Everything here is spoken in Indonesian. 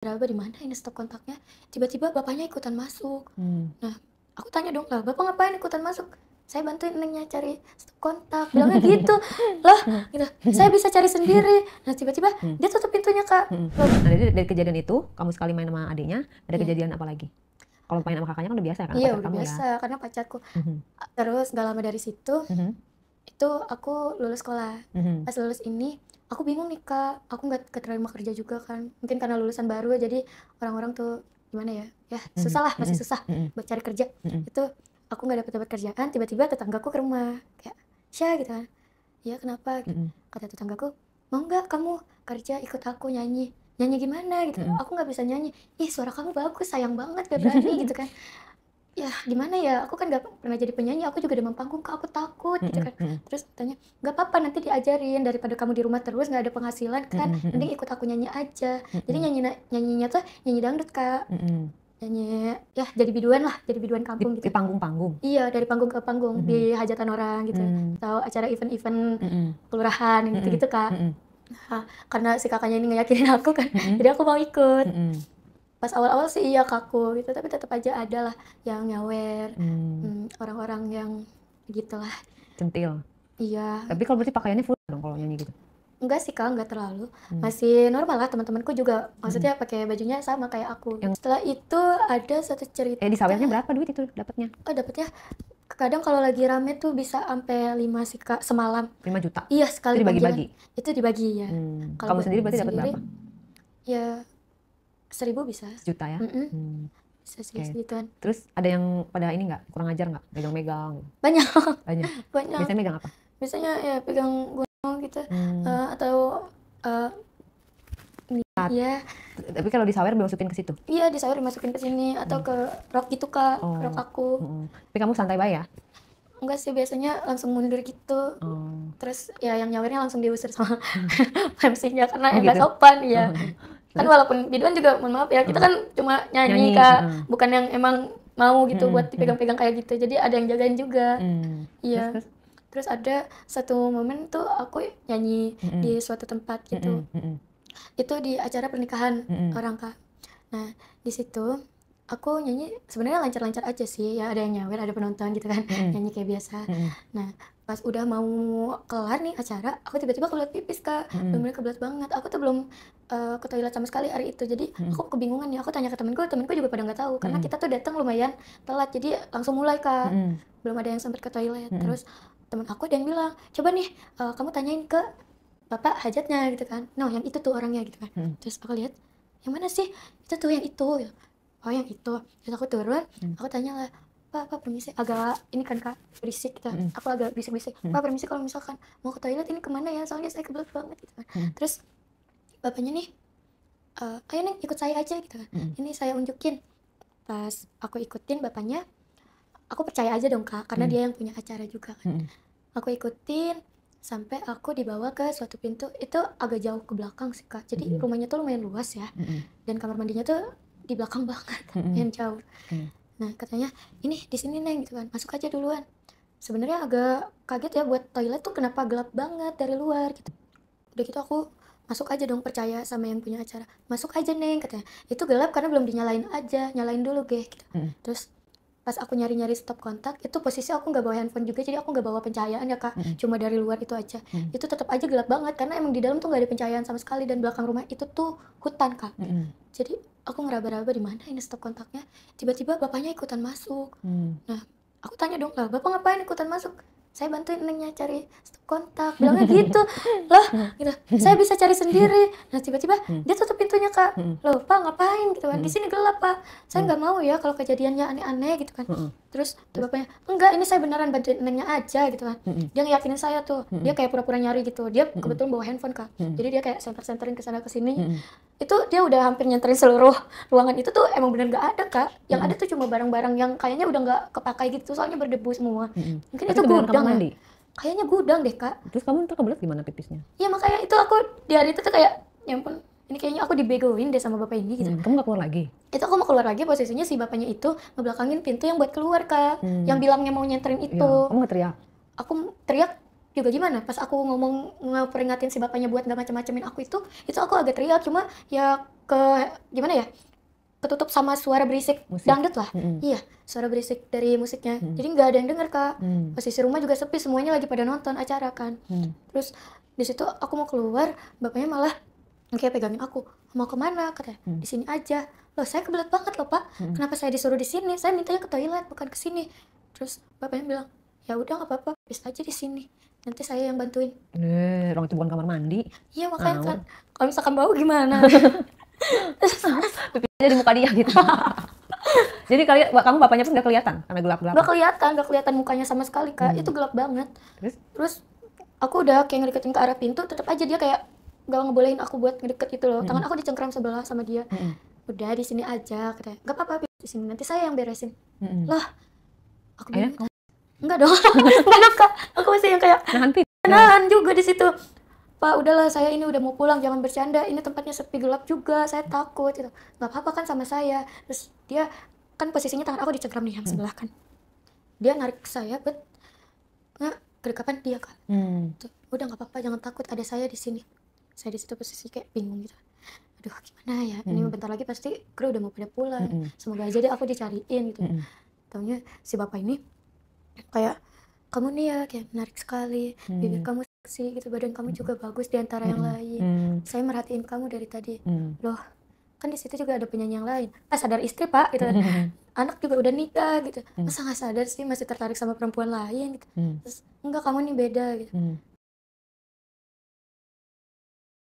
Berapa di mana ini stop kontaknya, tiba-tiba bapaknya ikutan masuk. Hmm. Nah, aku tanya dong, "Lah, Bapak ngapain ikutan masuk?" "Saya bantuin Nengnya cari stop kontak," bilangnya gitu. "Lah," gitu, "saya bisa cari sendiri." Nah, tiba-tiba dia tutup pintunya, Kak. Loh, Nah, dari kejadian itu, kamu sekali main sama adiknya, ada iya. kejadian apa lagi? Kalau main sama kakaknya kan udah biasa kan, Iya, pacar udah kamu ya? biasa karena pacarku. Mhm, Terus nggak lama dari situ, mhm, itu aku lulus sekolah. mhm, Pas lulus ini, aku bingung nih, Kak. Aku nggak keterima kerja juga kan. Mungkin karena lulusan baru, jadi orang-orang tuh gimana ya? Ya, mhm, susah lah, masih mhm, susah mhm, buat cari kerja. mhm, Itu aku nggak dapet kerjaan, tiba-tiba tetanggaku ke rumah. Kayak, "Syah," gitu kan. "Ya, kenapa?" Gitu. mhm, Kata tetanggaku, "Mau nggak kamu kerja ikut aku nyanyi?" "Nyanyi gimana?" Gitu. mhm. "Aku nggak bisa nyanyi." "Ih, suara kamu bagus, sayang banget gak berani," gitu kan. Ya gimana ya, aku kan nggak pernah jadi penyanyi, aku juga demam panggung, Kak, aku takut gitu Mhm, kan. mhm, Terus tanya, "Nggak apa-apa, nanti diajarin, daripada kamu di rumah terus nggak ada penghasilan kan, mhm, mhm, mending ikut aku nyanyi aja." Jadi mhm, nyanyinya tuh nyanyi dangdut, Kak, mhm. nyanyi ya jadi biduan lah, jadi biduan kampung Di gitu. panggung-panggung? Iya, dari panggung ke panggung, Mhm, di hajatan orang gitu, mmm, atau acara event-event mhm, kelurahan yang mhm, gitu-gitu, Kak. mhm, Nah, karena si Kakaknya ini ngeyakinin aku kan, mhm, jadi aku mau ikut. mhm, Pas awal-awal sih iya kaku gitu, tapi tetap aja ada lah yang nyawer, mmm, orang-orang yang gitulah. centil. Iya, Tapi kalau berarti pakaiannya full dong kalau nyanyi gitu? enggak sih Kak, enggak terlalu, Mmm, masih normal lah, teman-temanku juga mhm. maksudnya pakai bajunya sama kayak aku gitu. Yang Setelah itu ada satu di cerita, sawernya berapa duit itu dapatnya? dapetnya kadang kalau lagi rame tuh bisa sampai 5 sih Kak, semalam. 5 juta? Iya, Itu sekali panggilan, dibagi-bagi? itu dibagi ya. Kalau Kamu buat sendiri berarti dapat sendiri, berapa? ya 1.000 bisa, Sejuta ya? mhm, Mmm, bisa oke. segituan. Terus ada yang pada ini nggak, kurang ajar nggak? Megang-megang gitu? Banyak Banyak? banyak. Biasanya megang apa? Biasanya ya pegang gunung gitu, Mmm, atau, eee, ini tat ya, tapi kalau di sawer dimasukin ke situ? iya disawer dimasukin ke sini atau Mmm, ke rok gitu Kak, rok oh, aku. mhm. Tapi kamu santai bae ya? Enggak sih, biasanya langsung mundur gitu, Oh. terus ya yang nyawernya langsung diusir sama MC-nya karena Oh ya nggak gitu? sopan, iya. Kan Terus? walaupun biduan juga mohon maaf ya, kita Heeh. kan cuma nyanyi Nyanyi, Kak, heeh. bukan yang emang mau gitu buat Mhm, mhm. dipegang-pegang kayak gitu, jadi ada yang jagain juga. Terus Iya. terus? Terus ada satu momen tuh aku nyanyi Mhm, di suatu tempat gitu. mhm, mhm, Itu di acara pernikahan mhm, orang, Kak. Nah, di situ aku nyanyi sebenarnya lancar-lancar aja sih, ya ada yang nyawer, ada penonton gitu kan, mhm, nyanyi kayak biasa. mhm, Nah, pas udah mau kelar nih acara, aku tiba-tiba kebelet pipis, Kak. mhm, Bener-bener kebelet banget. Aku tuh belum ke toilet sama sekali hari itu. Jadi mhm, aku kebingungan nih, aku tanya ke temenku, temenku juga pada nggak tahu karena mhm, kita tuh datang lumayan telat. Jadi langsung mulai, Kak. mhm, Belum ada yang sempet ke toilet. mhm, Terus temen aku ada yang bilang, "Coba nih, kamu tanyain ke bapak hajatnya," gitu kan. "No, yang itu tuh orangnya," gitu kan. mhm, Terus aku lihat, "Yang mana sih?" "Itu tuh yang itu." Gitu. "Oh, yang itu." Terus aku turun, mhm, aku tanya lah, "Pak, permisi," agak ini kan Kak, berisik gitu. mhm, Aku agak bisik-bisik, mhm, "Pak, permisi kalau misalkan mau ke toilet ini kemana ya? Soalnya saya kebelet banget," gitu kan. mhm, Terus bapaknya nih, "Ayo Neng, ikut saya aja," gitu kan. mhm, Ini saya unjukin. Pas aku ikutin bapaknya, aku percaya aja dong Kak, karena mhm, dia yang punya acara juga kan. mhm, Aku ikutin sampai aku dibawa ke suatu pintu, itu agak jauh ke belakang sih Kak. Jadi mhm, rumahnya tuh lumayan luas ya, mhm, dan kamar mandinya tuh di belakang banget, mhm, lumayan jauh. oke. Nah katanya, "Ini di sini Neng," gitu kan, "masuk aja duluan." Sebenarnya agak kaget ya buat toilet tuh kenapa gelap banget dari luar gitu. Udah gitu aku masuk aja dong, percaya sama yang punya acara. "Masuk aja Neng," katanya. "Itu gelap karena belum dinyalain aja, nyalain dulu Geh," gitu. Mhm, Terus pas aku nyari-nyari stop kontak, itu posisi aku nggak bawa handphone juga, jadi aku nggak bawa pencahayaan ya Kak, mhm, cuma dari luar itu aja. mhm, Itu tetap aja gelap banget karena emang di dalam tuh nggak ada pencahayaan sama sekali, dan belakang rumah itu tuh hutan Kak. mhm, Jadi aku ngeraba-raba di mana ini stop kontaknya, tiba-tiba bapaknya ikutan masuk. mmm. Nah, aku tanya dong, "Lah, Bapak ngapain ikutan masuk?" "Saya bantuin Nengnya cari stop kontak," bilangnya gitu. "Lah," gitu, "saya bisa cari sendiri." Nah, tiba-tiba Mhm, dia tutup pintunya, Kak. mhm, "Loh, Pak, ngapain?" gitu kan, "Di mhm, sini gelap, Pak. Saya mhm, nggak mau ya kalau kejadiannya aneh-aneh," gitu kan. heeh. Terus tuh Terus? bapaknya, "Enggak, ini saya beneran bantuin Nengnya aja," gitu kan. Mhm, Dia ngeyakinin saya tuh, dia mhm, kayak pura-pura nyari gitu. Dia mhm, kebetulan bawa handphone, Kak. mhm, Jadi dia kayak senter-senterin ke sana ke sini. mhm, Itu dia udah hampir nyenterin seluruh ruangan itu tuh emang bener nggak ada Kak, yang ada mhm, tuh cuma barang-barang yang kayaknya udah nggak kepakai gitu, soalnya berdebu semua. mhm. Mungkin Tapi itu itu beneran kamar gudang ya? mandi? Kayaknya gudang deh Kak. Terus kamu entar kebelet gimana pipisnya? Iya makanya itu aku di hari itu tuh kayak, ya ampun, ini kayaknya aku dibegoin deh sama bapak ini gitu. Mhm, kamu nggak keluar lagi? Itu aku mau keluar lagi, posisinya si bapaknya itu ngebelakangin pintu yang buat keluar Kak, yang Mmm, bilangnya mau nyenterin iya, itu. kamu nggak teriak? Aku teriak juga gimana, pas aku ngomong ngeperingatin si bapaknya buat nggak macem-macemin aku itu aku agak teriak, cuma ya gimana ya, ketutup sama suara berisik Musik. dangdut lah. Iya, suara berisik dari musiknya. Jadi nggak ada yang denger Kak. Posisi rumah juga sepi, semuanya lagi pada nonton acara kan. Terus di situ aku mau keluar, bapaknya malah kayak pegangin aku. Mau kemana? Katanya. Di sini aja. Loh, saya kebelet banget loh Pak. Kenapa saya disuruh di sini? Saya mintanya ke toilet, bukan ke sini. Terus bapaknya bilang, ya udah nggak apa-apa, bis aja di sini. Nanti saya yang bantuin. Orang itu bukan kamar mandi. Iya makanya kan, kalau misalkan bau gimana? Pipi aja di muka dia gitu. Jadi kamu bapaknya pun nggak kelihatan karena gelap-gelap. Nggak kelihatan mukanya sama sekali Kak. Itu gelap banget. Terus aku udah kayak ngedeketin ke arah pintu, tetap aja dia kayak gak ngebolehin aku buat ngedeket gitu loh. Tangan aku dicengkram sebelah sama dia. Udah di sini aja katanya. Gak apa-apa di sini, nanti saya yang beresin. Lah, aku bilang enggak dong. Enggak Kak. Aku masih yang kayak nahan juga di situ. Pak, udahlah, saya ini udah mau pulang, jangan bercanda. Ini tempatnya sepi, gelap juga, saya takut gitu. Gak apa-apa kan sama saya. Terus dia kan posisinya tangan aku dicengkram nih yang sebelah kan. Dia narik saya buat kedekapan dia Kak. Tuh, udah nggak apa-apa, jangan takut, ada saya di sini. Saya di situ posisi kayak bingung gitu. Aduh, gimana ya? Ini bentar lagi pasti kru udah mau pada pulang. Semoga aja deh aku dicariin gitu. Taunya si bapak ini kayak, kamu nih ya kayak menarik sekali, bibir kamu seksi gitu, badan kamu juga bagus di antara yang lain. Saya merhatiin kamu dari tadi. Loh, kan di situ juga ada penyanyi yang lain. Sadar istri Pak gitu. Anak juga udah nikah gitu. Masa nggak sadar sih, masih tertarik sama perempuan lain gitu. Terus enggak, kamu nih beda gitu.